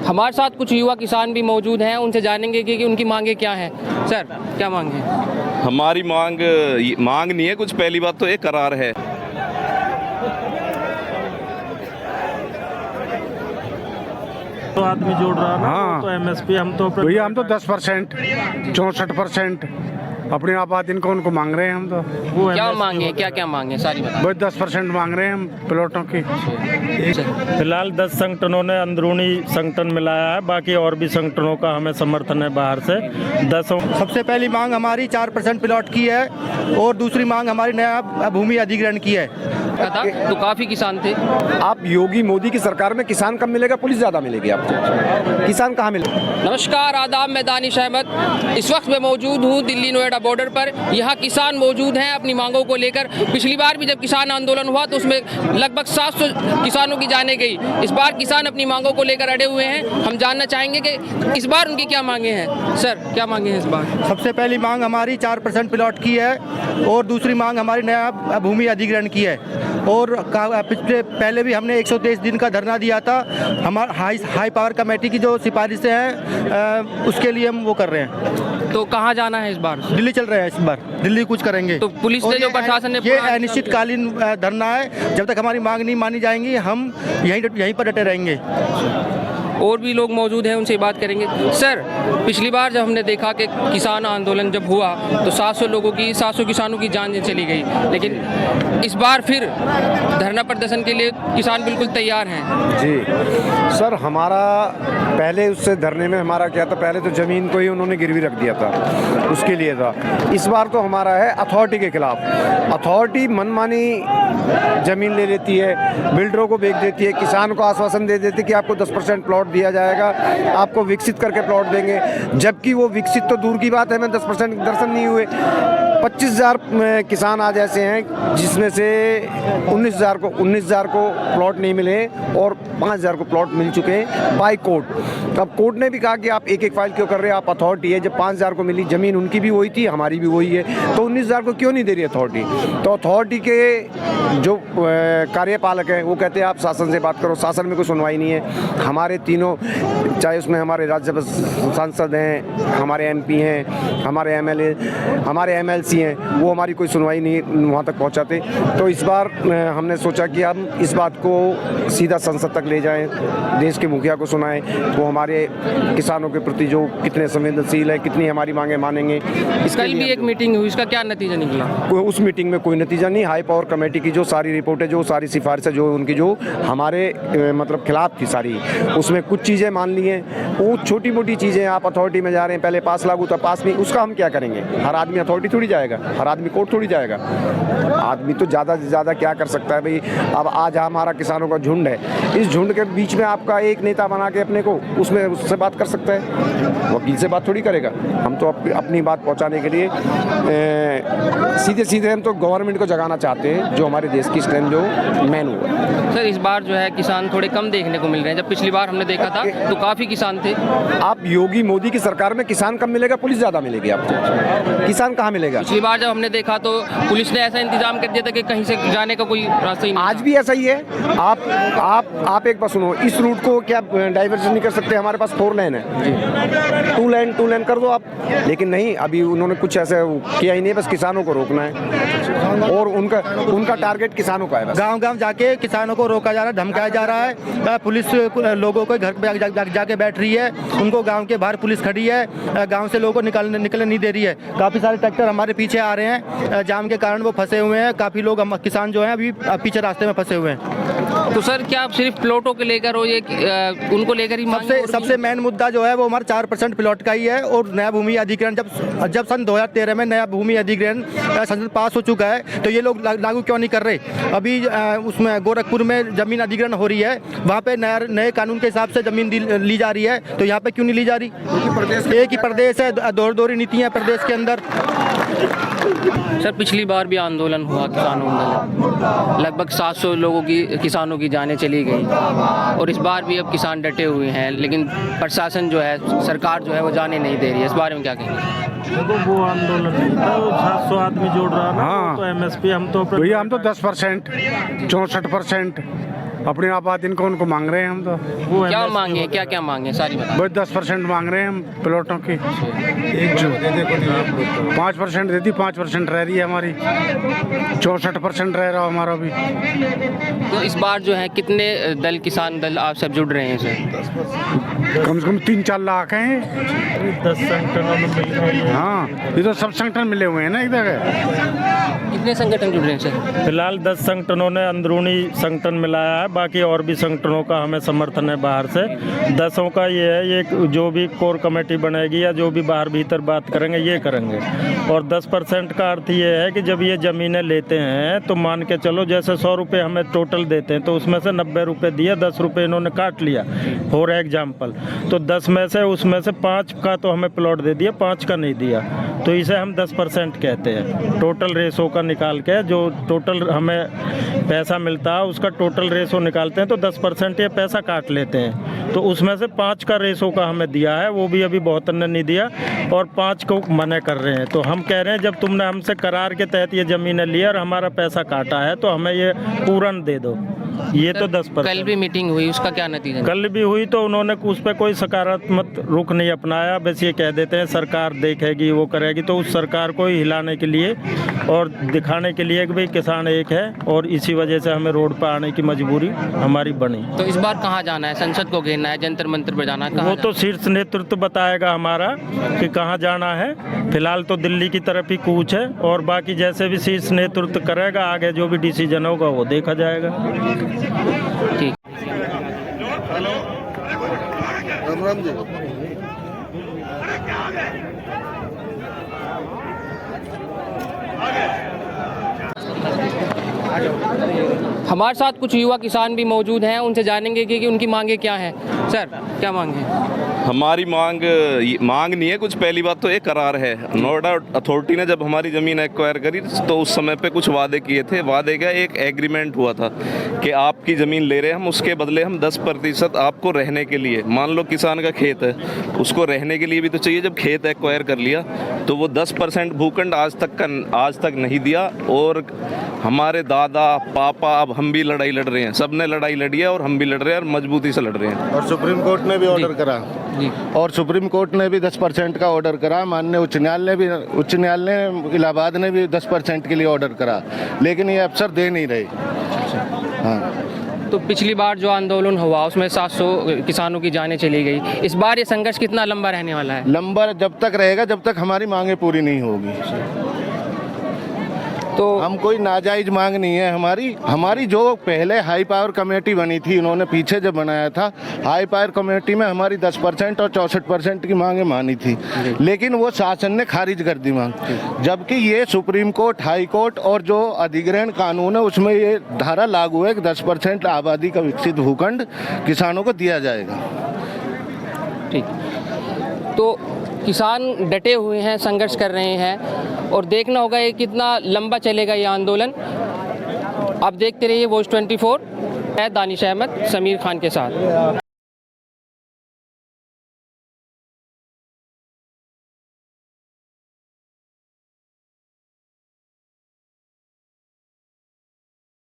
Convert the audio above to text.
हमारे साथ कुछ युवा किसान भी मौजूद हैं, उनसे जानेंगे कि उनकी मांगे क्या हैं। सर, क्या मांगे? हमारी मांग नहीं है कुछ, पहली बात तो एक करार है। तो आदमी जोड़ रहा है ना। हाँ। तो एमएसपी हम तो भैया हम तो 10%, 64% अपनी आबादी को उनको मांग रहे हैं हम तो। वो क्या MSP मांगे, क्या क्या मांगे सारी बता। बस 10% मांग रहे हैं हम प्लॉटों की। फिलहाल 10 संगठनों ने अंदरूनी संगठन मिलाया है, बाकी और भी संगठनों का हमें समर्थन है बाहर से। 10 सबसे पहली मांग हमारी 4% प्लॉट की है और दूसरी मांग हमारी नया भूमि अधिग्रहण की है। था तो काफी किसान थे। आप योगी मोदी की सरकार में किसान कम मिलेगा, पुलिस ज्यादा मिलेगी आपको। किसान कहाँ मिलेगा? नमस्कार, आदाब, मैं दानिश अहमद। इस वक्त मैं मौजूद हूँ दिल्ली नोएडा बॉर्डर पर। यहाँ किसान मौजूद हैं अपनी मांगों को लेकर। पिछली बार भी जब किसान आंदोलन हुआ तो उसमें लगभग 700 किसानों की जानें गई। इस बार किसान अपनी मांगों को लेकर अड़े हुए हैं। हम जानना चाहेंगे कि इस बार उनकी क्या मांगे हैं। सर, क्या मांगे हैं इस बार? सबसे पहली मांग हमारी 4% प्लॉट की है और दूसरी मांग हमारी नया भूमि अधिग्रहण की है। और पिछले पहले भी हमने 123 दिन का धरना दिया था। हमारा हाई पावर कमेटी की जो सिफारिशें हैं उसके लिए हम वो कर रहे हैं। तो कहाँ जाना है इस बार? दिल्ली चल रहे हैं इस बार, दिल्ली कूच करेंगे। तो पुलिस ने, जो प्रशासन ने, ये अनिश्चितकालीन धरना है। जब तक हमारी मांग नहीं मानी जाएंगी हम यहीं पर डटे रहेंगे। और भी लोग मौजूद हैं, उनसे बात करेंगे। सर, पिछली बार जब हमने देखा कि किसान आंदोलन जब हुआ तो 700 किसानों की जान चली गई, लेकिन इस बार फिर धरना प्रदर्शन के लिए किसान बिल्कुल तैयार हैं। जी सर, हमारा पहले उससे धरने में हमारा क्या था, पहले तो ज़मीन को ही उन्होंने गिरवी रख दिया था, उसके लिए था। इस बार तो हमारा है अथॉरिटी के खिलाफ। अथॉरिटी मनमानी ज़मीन ले लेती है, बिल्डरों को बेच देती है, किसान को आश्वासन दे देती है कि आपको 10% प्लॉट दिया जाएगा, आपको विकसित करके प्लॉट देंगे, जबकि वो विकसित तो दूर की बात है, में 10% दर्शन नहीं हुए। 25,000 किसान आज ऐसे हैं जिसमें से 19,000 को प्लॉट नहीं मिले और 5,000 को प्लॉट मिल चुके हैं बाय कोर्ट। अब कोर्ट ने भी कहा कि आप एक फाइल क्यों कर रहे हैं, आप अथॉरिटी है। जब 5,000 को मिली ज़मीन, उनकी भी वही थी, हमारी भी वही है, तो 19,000 को क्यों नहीं दे रही अथॉरिटी? तो अथॉरिटी के जो कार्यपालक हैं वो कहते हैं आप शासन से बात करो। शासन में कोई सुनवाई नहीं है। हमारे तीनों, चाहे उसमें हमारे राज्यसभा सांसद हैं, हमारे MP हैं, हमारे MLA, हमारे MLC हैं, वो हमारी कोई सुनवाई नहीं वहाँ तक पहुँचाते। तो इस बार हमने सोचा कि हम इस बात को सीधा संसद तक ले जाएं, देश के मुखिया को सुनाएं, वो हमारे किसानों के प्रति जो कितने संवेदनशील है, कितनी हमारी मांगे मानेंगे। कल भी एक मीटिंग हुई, इसका क्या नतीजा निकला? उस मीटिंग में कोई नतीजा नहीं। हाई पावर कमेटी की जो सारी रिपोर्ट है, जो सारी सिफारिशें जो उनकी जो हमारे मतलब खिलाफ थी सारी, उसमें कुछ चीज़ें मान ली हैं। वो छोटी मोटी चीज़ें, आप अथॉरिटी में जा रहे हैं, पहले पास लागू था, पास नहीं, उसका हम क्या करेंगे? हर आदमी अथॉरिटी थोड़ी जाएगा, हर आदमी कोर्ट थोड़ी जाएगा। आदमी तो ज़्यादा से ज़्यादा क्या कर सकता है भाई? अब आज हमारा किसानों का झुंड है, इस झुंड के बीच में आपका एक नेता बना के अपने को उससे बात कर सकता है? वकील से बात थोड़ी करेगा। हम तो अपनी बात पहुंचाने के लिए सीधे हम तो गवर्नमेंट को जगाना चाहते हैं, जो हमारे देश की स्ट्रेंथ जो मेन हुआ। सर, इस बार जो है किसान थोड़े कम देखने को मिल रहे हैं। जब पिछली बार हमने देखा था तो काफ़ी किसान थे। आप योगी मोदी की सरकार में किसान कम मिलेगा, पुलिस ज़्यादा मिलेगी आपको। किसान कहाँ मिलेगा? पिछली बार जब हमने देखा तो पुलिस ने ऐसा इंतजाम कर दिया था कि कहीं से जाने का कोई रास्ता ही नहीं। आज भी ऐसा ही है। आप एक बात सुनो, इस रूट को क्या डाइवर्जन नहीं कर सकते? हमारे पास 4 लेन है, 2 लेन कर दो आप। लेकिन नहीं, अभी उन्होंने कुछ ऐसा किया ही नहीं, बस किसानों को रोकना है और उनका टारगेट किसानों का है। बस गांव जाके किसानों को रोका जा रहा है, धमकाया जा रहा है। पुलिस लोगों को घर पे जाके बैठ रही है, उनको गांव के बाहर पुलिस खड़ी है, गांव से लोगों को निकलने नहीं दे रही है। काफ़ी सारे ट्रैक्टर हमारे पीछे आ रहे हैं, जाम के कारण वो फंसे हुए हैं। काफ़ी लोग किसान जो हैं अभी पीछे रास्ते में फंसे हुए हैं। तो सर, क्या आप सिर्फ प्लॉटों को लेकर हो, ये उनको लेकर ही? सबसे मेन मुद्दा जो है वो हमारा 4% प्लॉट का ही है। और नया भूमि अधिग्रहण जब सन 2013 में नया भूमि अधिग्रहण संसद पास हो चुका है, तो ये लोग लागू क्यों नहीं कर रहे? अभी उसमें गोरखपुर में जमीन अधिग्रहण हो रही है, वहाँ पे नए कानून के हिसाब से जमीन ली जा रही है, तो यहाँ पे क्यों नहीं ली जा रही? एक ही प्रदेश है, दोहरी नीतियाँ प्रदेश के अंदर। सर, पिछली बार भी आंदोलन हुआ, किसान आंदोलन, लगभग 700 लोगों की, किसानों की जानें चली गई। और इस बार भी अब किसान डटे हुए हैं, लेकिन प्रशासन जो है, सरकार जो है, वो जाने नहीं दे रही है। इस बारे में क्या कहेंगे? देखो, वो आंदोलन नहीं था, 700 आदमी जोड़ रहा है ना। हाँ। तो MSP हम तो भैया हम तो 10%, 64% अपनी आपात इनको उनको मांग रहे हैं हम तो। क्या मांगे, क्या क्या मांगे सारी बता। बस 10% मांग रहे हैं हम प्लॉटों की। 5% देती, 5% रह रही है हमारी, 64% रह रहा हमारा भी। तो इस बार जो है कितने दल, किसान दल आप सब जुड़ रहे हैं सर? कम से कम 3-4 लाख हैं। 10 संगठनों में मिल रही है। हाँ, ये तो सब संगठन मिले हुए हैं ना इधर। कितने संगठन जुड़ रहे हैं सर? फिलहाल 10 संगठनों ने अंदरूनी संगठन मिलाया है, बाकी और भी संगठनों का हमें समर्थन है बाहर से। 10 का ये है, ये जो भी कोर कमेटी बनेगी या जो भी बाहर भीतर बात करेंगे ये करेंगे। और 10% का अर्थ ये है कि जब ये ज़मीनें लेते हैं तो मान के चलो जैसे 100 रुपये हमें टोटल देते हैं तो उसमें से 90 रुपये दिए, 10 रुपये इन्होंने काट लिया फॉर एग्जाम्पल। तो 10 में से उसमें से 5 का तो हमें प्लॉट दे दिया, 5 का नहीं दिया। तो इसे हम 10% कहते हैं। टोटल रेशो का निकाल के जो टोटल हमें पैसा मिलता है उसका टोटल रेशो निकालते हैं तो 10% ये पैसा काट लेते हैं। तो उसमें से 5 का रेशो का हमें दिया है, वो भी अभी बहुत ने नहीं दिया और 5 को मना कर रहे हैं। तो हम कह रहे हैं जब तुमने हमसे करार के तहत ये ज़मीनें ली और हमारा पैसा काटा है तो हमें ये पूर्ण दे दो। ये तो 10%। कल भी मीटिंग हुई, उसका क्या नतीजा? कल भी हुई तो उन्होंने उस पर कोई सकारात्मक रुख नहीं अपनाया। बस ये कह देते हैं सरकार देखेगी, वो करेगी। तो उस सरकार को ही हिलाने के लिए और दिखाने के लिए कि भाई किसान एक है और इसी वजह से हमें रोड पर आने की मजबूरी हमारी बनी। तो इस बार कहाँ जाना है? संसद को घेरना है, जंतर मंतर पर जाना है? वो तो शीर्ष नेतृत्व बताएगा हमारा कि कहाँ जाना है। फिलहाल तो दिल्ली की तरफ ही कूच है और बाकी जैसे भी शीर्ष नेतृत्व करेगा आगे जो भी डिसीजन होगा वो देखा जाएगा। ठीक। हमारे साथ कुछ युवा किसान भी मौजूद हैं, उनसे जानेंगे कि उनकी मांगे क्या हैं। सर क्या मांगे? हमारी मांग नहीं है कुछ। पहली बात तो एक करार है। नोएडा अथॉरिटी ने जब हमारी ज़मीन एक्वायर करी तो उस समय पे कुछ वादे किए थे। वादे का एक एग्रीमेंट हुआ था कि आपकी ज़मीन ले रहे हैं हम, उसके बदले हम 10% आपको रहने के लिए, मान लो किसान का खेत है उसको रहने के लिए भी तो चाहिए। जब खेत एक्वायर कर लिया तो वो 10% भूखंड आज तक नहीं दिया। और हमारे दादा पापा, अब हम भी लड़ाई लड़ रहे हैं, सब ने लड़ाई लड़ी है और हम भी लड़ रहे हैं और मजबूती से लड़ रहे हैं। और सुप्रीम कोर्ट ने भी ऑर्डर करा और सुप्रीम कोर्ट ने भी 10% का ऑर्डर करा। माननीय उच्च न्यायालय इलाहाबाद ने भी 10% के लिए ऑर्डर करा, लेकिन ये अफसर दे नहीं रहे। हाँ। तो पिछली बार जो आंदोलन हुआ उसमें 700 किसानों की जानें चली गई। इस बार ये संघर्ष कितना लंबा रहने वाला है? लंबा जब तक रहेगा जब तक हमारी मांगे पूरी नहीं होगी। तो हम कोई नाजायज मांग नहीं है हमारी जो पहले हाई पावर कमेटी बनी थी, उन्होंने पीछे जब बनाया था हाई पावर कमेटी में हमारी 10% और 64% की मांगे मानी थी, लेकिन वो शासन ने खारिज कर दी मांग। जबकि ये सुप्रीम कोर्ट, हाई कोर्ट और जो अधिग्रहण कानून है उसमें ये धारा लागू है कि 10% आबादी का विकसित भूखंड किसानों को दिया जाएगा। ठीक। तो किसान डटे हुए हैं, संघर्ष कर रहे हैं और देखना होगा ये कितना लंबा चलेगा ये आंदोलन। आप देखते रहिए वॉइस 24 है दानिश अहमद समीर खान के साथ।